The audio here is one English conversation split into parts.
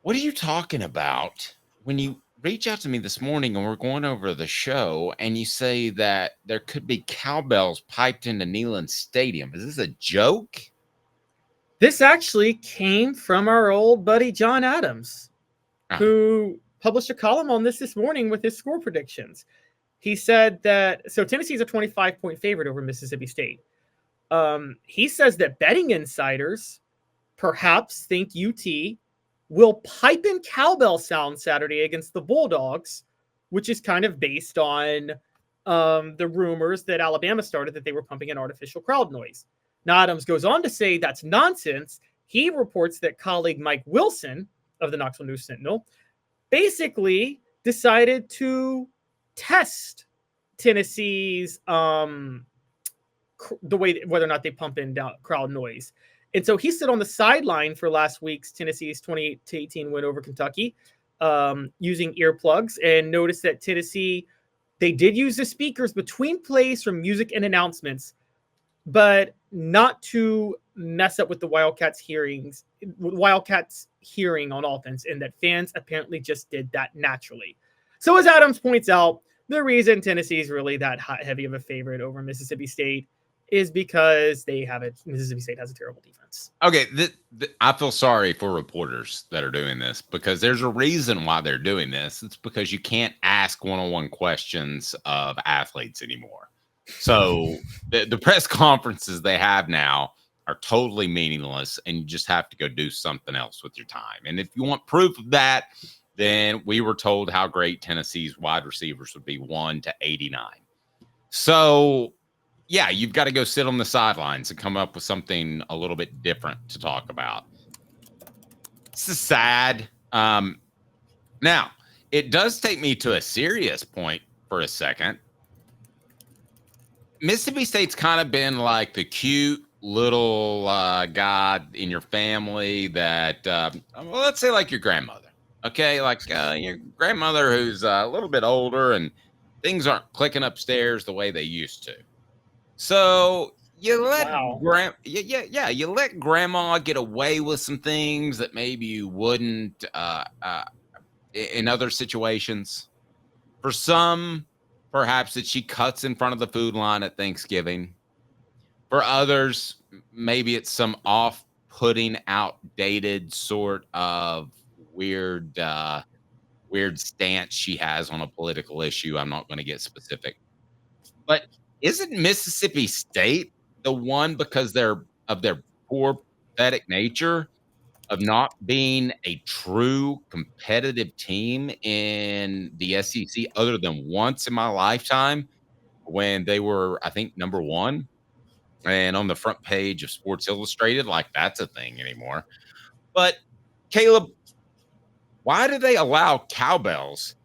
What are you talking about when you reach out to me this morning and we're going over the show and you say that there could be cowbells piped into Neyland Stadium? Is this a joke? This actually came from our old buddy John Adams, who published a column on this morning with his score predictions. He said that Tennessee's a 25-point favorite over Mississippi State. He says that betting insiders perhaps think UT will pipe in cowbell sound Saturday against the Bulldogs, which is kind of based on the rumors that Alabama started that they were pumping in artificial crowd noise. Now, Adams goes on to say that's nonsense. He reports that colleague Mike Wilson of the Knoxville News Sentinel basically decided to test Tennessee's the way whether or not they pump in crowd noise. And so he stood on the sideline for last week's Tennessee's 28-18 win over Kentucky using earplugs, and noticed that Tennessee, they did use the speakers between plays for music and announcements, but not to mess up with the Wildcats' hearing on offense, and that fans apparently just did that naturally. So as Adams points out, the reason Tennessee is really that heavy of a favorite over Mississippi State is because Mississippi State has a terrible defense. Okay, I feel sorry for reporters that are doing this, because there's a reason why they're doing this. It's because you can't ask one-on-one questions of athletes anymore. So the press conferences they have now are totally meaningless, and you just have to go do something else with your time. And if you want proof of that, then we were told how great Tennessee's wide receivers would be 1 to 89. So, yeah, you've got to go sit on the sidelines and come up with something a little bit different to talk about. This is sad. Now, it does take me to a serious point for a second. Mississippi State's kind of been like the cute little guy in your family that, well, let's say like your grandmother, okay? Like your grandmother who's a little bit older and things aren't clicking upstairs the way they used to. So you let you let grandma get away with some things that maybe you wouldn't in other situations. For some, perhaps that she cuts in front of the food line at Thanksgiving. For others, maybe it's some off-putting, outdated sort of weird stance she has on a political issue. I'm not going to get specific. But isn't Mississippi State the one, because of their poor, pathetic nature, of not being a true competitive team in the SEC other than once in my lifetime when they were, I think, number 1 and on the front page of Sports Illustrated, like that's a thing anymore. But Caleb, why do they allow cowbells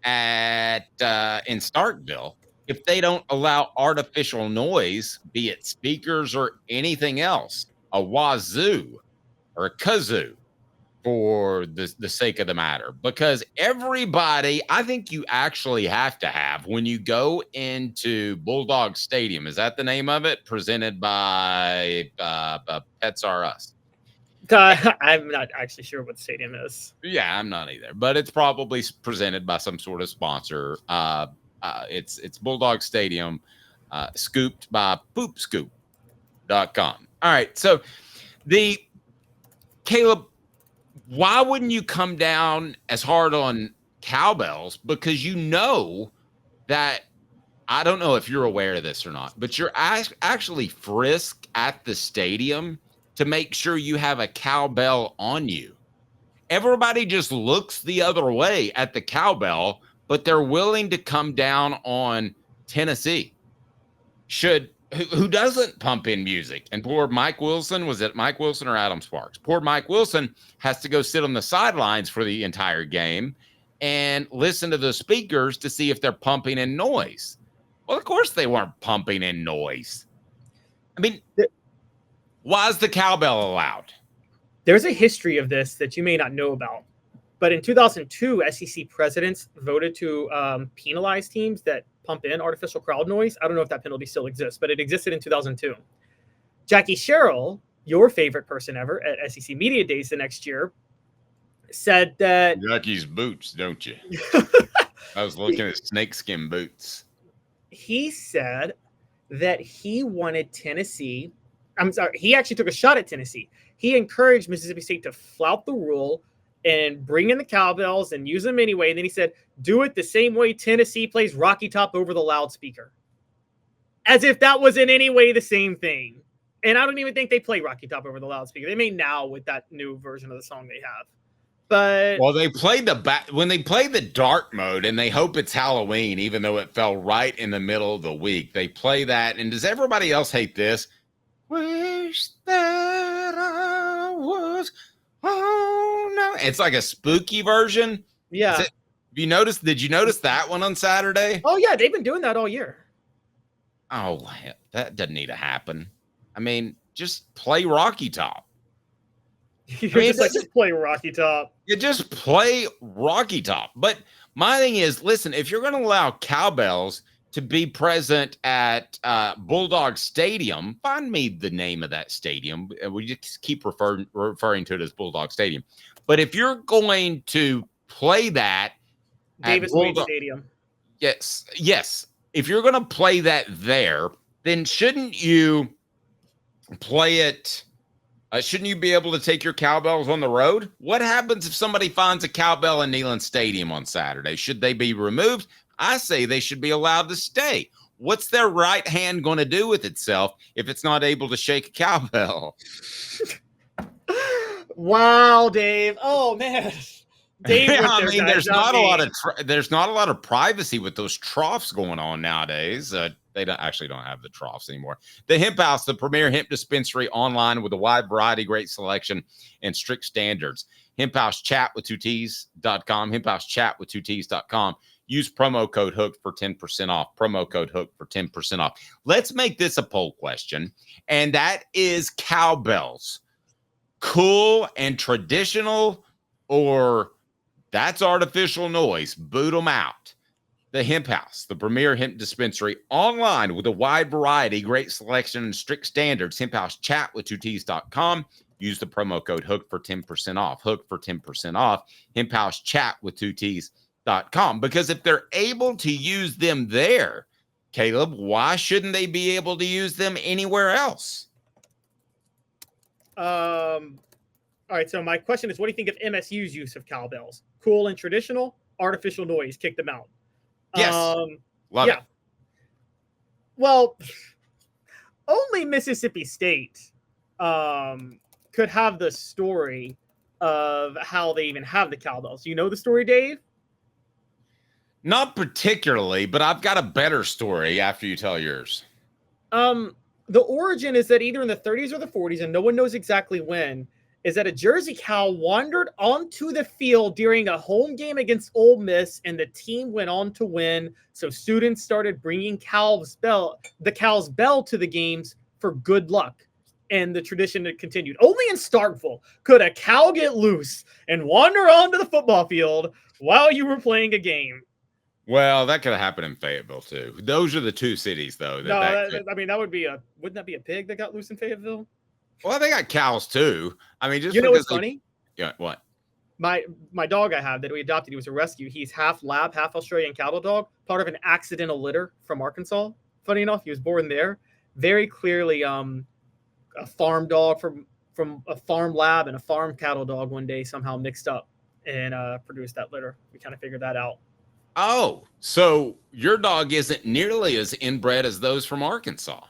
in Starkville if they don't allow artificial noise, be it speakers or anything else, a wazoo or a kazoo, for the sake of the matter? Because everybody, I think you actually have to have, when you go into Bulldog Stadium, is that the name of it? Presented by Pets R Us. I'm not actually sure what the stadium is. Yeah, I'm not either, but it's probably presented by some sort of sponsor. It's Bulldog Stadium, scooped by poopscoop.com. All right, so Caleb, why wouldn't you come down as hard on cowbells? Because you know that, I don't know if you're aware of this or not, but you're actually frisked at the stadium to make sure you have a cowbell on you. Everybody just looks the other way at the cowbell, but they're willing to come down on Tennessee. Who doesn't pump in music? And poor Mike Wilson, was it Mike Wilson or Adam Sparks? Poor Mike Wilson has to go sit on the sidelines for the entire game and listen to the speakers to see if they're pumping in noise. Well, of course they weren't pumping in noise. I mean, why is the cowbell allowed? There's a history of this that you may not know about. But in 2002, SEC presidents voted to penalize teams that pump in artificial crowd noise. I don't know if that penalty still exists, but it existed in 2002. Jackie Sherrill, your favorite person ever at SEC Media Days the next year, said that You like his boots, don't you? I was looking at snakeskin boots. he said that he wanted Tennessee. I'm sorry, he actually took a shot at Tennessee. He encouraged Mississippi State to flout the rule and bring in the cowbells and use them anyway. And then he said, do it the same way Tennessee plays Rocky Top over the loudspeaker. As if that was in any way the same thing. And I don't even think they play Rocky Top over the loudspeaker. They may now with that new version of the song they have. But well, they played when they play the dark mode and they hope it's Halloween, even though it fell right in the middle of the week. They play that. And does everybody else hate this? Wish that I was. Oh no. It's like a spooky version. Yeah. Did you notice that one on Saturday? Oh yeah, they've been doing that all year. Oh, that doesn't need to happen. I mean, just play Rocky Top. Just play Rocky Top. You just play Rocky Top. But my thing is, listen, if you're going to allow cowbells to be present at Bulldog Stadium, find me the name of that stadium. We just keep referring to it as Bulldog Stadium. But if you're going to play that Davis Wade Stadium. Yes. If you're going to play that there, then shouldn't you play it? Shouldn't you be able to take your cowbells on the road? What happens if somebody finds a cowbell in Neyland Stadium on Saturday? Should they be removed? I say they should be allowed to stay. What's their right hand going to do with itself if it's not able to shake a cowbell? Wow, Dave. Oh, man. Dave, I mean, there's not a lot of privacy with those troughs going on nowadays. They don't have the troughs anymore. The Hemp House, the premier hemp dispensary online with a wide variety, great selection, and strict standards. Hemp House Chat with 2Ts.com. Hemp House Chat with 2Ts.com. Use promo code HOOK for 10% off. Promo code HOOK for 10% off. Let's make this a poll question, and that is cowbells. Cool and traditional, or that's artificial noise? Boot them out. The Hemp House, the premier hemp dispensary online with a wide variety, great selection, and strict standards. Hemp House Chat with 2Ts.com. Use the promo code HOOK for 10% off. HOOK for 10% off. Hemp House Chat with 2Ts.com. Because if they're able to use them there, Caleb, why shouldn't they be able to use them anywhere else? All right, so my question is, what do you think of MSU's use of cowbells? Cool and traditional, artificial noise, kick them out. Yes. Love it. Well, only Mississippi State could have the story of how they even have the cowbells. You know the story, Dave? Not particularly, but I've got a better story after you tell yours. The origin is that either in the 30s or the 40s, and no one knows exactly when, is that a Jersey cow wandered onto the field during a home game against Ole Miss, and the team went on to win. So students started bringing the cow's bell to the games for good luck. And the tradition had continued. Only in Starkville could a cow get loose and wander onto the football field while you were playing a game. Well, that could have happened in Fayetteville too. Those are the two cities, though. That would be wouldn't that be a pig that got loose in Fayetteville? Well, they got cows too. I mean, just you know what's funny? Yeah, what? My dog I have that we adopted, he was a rescue. He's half lab, half Australian cattle dog, part of an accidental litter from Arkansas. Funny enough, he was born there. Very clearly, a farm dog from a farm lab and a farm cattle dog one day somehow mixed up and produced that litter. We kind of figured that out. Oh, so your dog isn't nearly as inbred as those from Arkansas.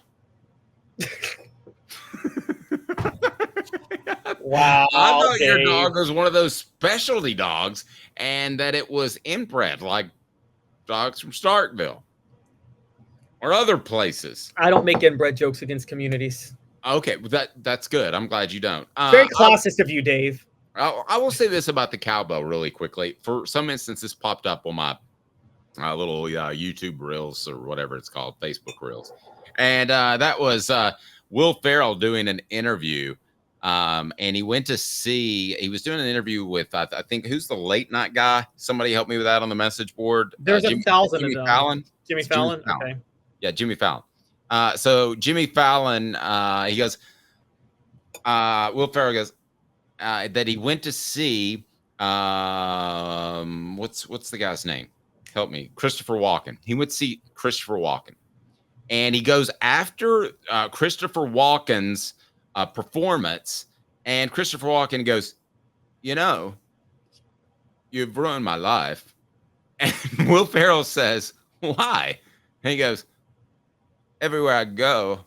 Wow. I thought your dog was one of those specialty dogs and that it was inbred like dogs from Starkville or other places. I don't make inbred jokes against communities. Okay, that's good. I'm glad you don't. Very classist of you, Dave. I will say this about the cowbell really quickly. For some instances, popped up on my little YouTube reels or whatever it's called, Facebook reels. And that was Will Ferrell doing an interview. And he was doing an interview with, I think, who's the late night guy? Somebody help me with that on the message board. There's Jimmy Fallon. Jimmy Fallon? Okay. Yeah, Jimmy Fallon. So Jimmy Fallon, he goes, Will Ferrell goes, that he went to see What's the guy's name? Help me. Christopher Walken. He went to see Christopher Walken, and he goes after Christopher Walken's performance, and Christopher Walken goes, you know, you've ruined my life. And Will Ferrell says, why? And he goes, everywhere I go,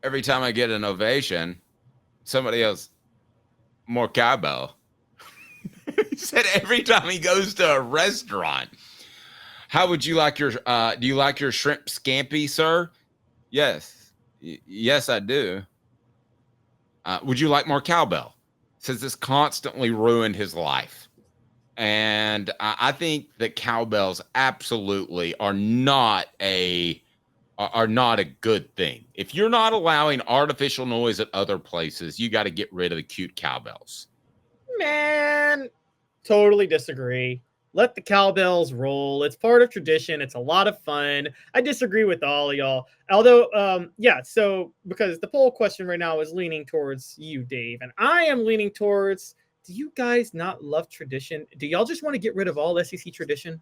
every time I get an ovation, somebody else, more cowbell. He said every time he goes to a restaurant. How would you like your, do you like your shrimp scampi, sir? Yes. Yes, I do. Would you like more cowbell? Says this constantly ruined his life. And I think that cowbells absolutely are not a good thing. If you're not allowing artificial noise at other places, you got to get rid of the cute cowbells. Man, totally disagree. Let the cowbells roll. It's part of tradition. It's a lot of fun. I disagree with all of y'all. Although, yeah, so because the poll question right now is leaning towards you, Dave, and I am leaning towards, do you guys not love tradition? Do y'all just want to get rid of all SEC tradition?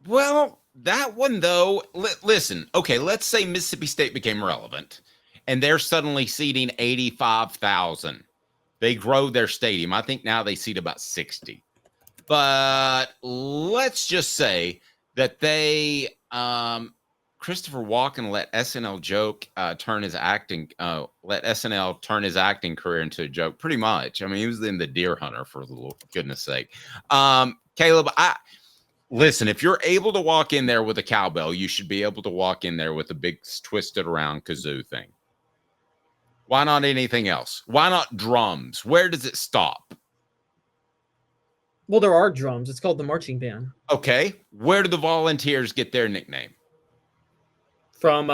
Well, that one, though, listen, okay, let's say Mississippi State became relevant and they're suddenly seating 85,000. They grow their stadium. I think now they seat about 60. But let's just say that they, Christopher Walken let SNL turn his acting career into a joke, pretty much. I mean, he was in The Deer Hunter, for goodness sake. Caleb, listen, if you're able to walk in there with a cowbell, you should be able to walk in there with a big twisted around kazoo thing. Why not anything else? Why not drums? Where does it stop? Well, there are drums. It's called the marching band. Okay. Where do the Volunteers get their nickname? From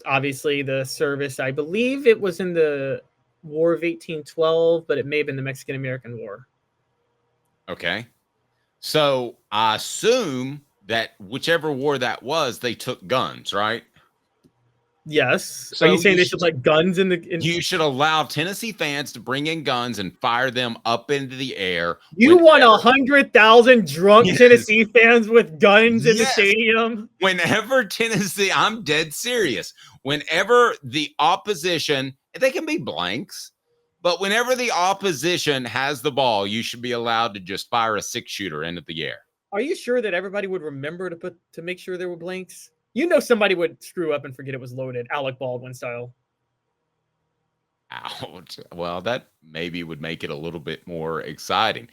obviously the service. I believe it was in the War of 1812, but it may have been the Mexican-American War. Okay. So I assume that whichever war that was, they took guns, right? Yes. So are you saying they should let guns in the? You should allow Tennessee fans to bring in guns and fire them up into the air. You want 100,000 drunk Tennessee fans with guns in the stadium? Whenever Tennessee, I'm dead serious. Whenever the opposition, they can be blanks, but whenever the opposition has the ball, you should be allowed to just fire a 6-shooter into the air. Are you sure that everybody would remember to make sure there were blanks? You know somebody would screw up and forget it was loaded, Alec Baldwin style. Ouch. Well, that maybe would make it a little bit more exciting.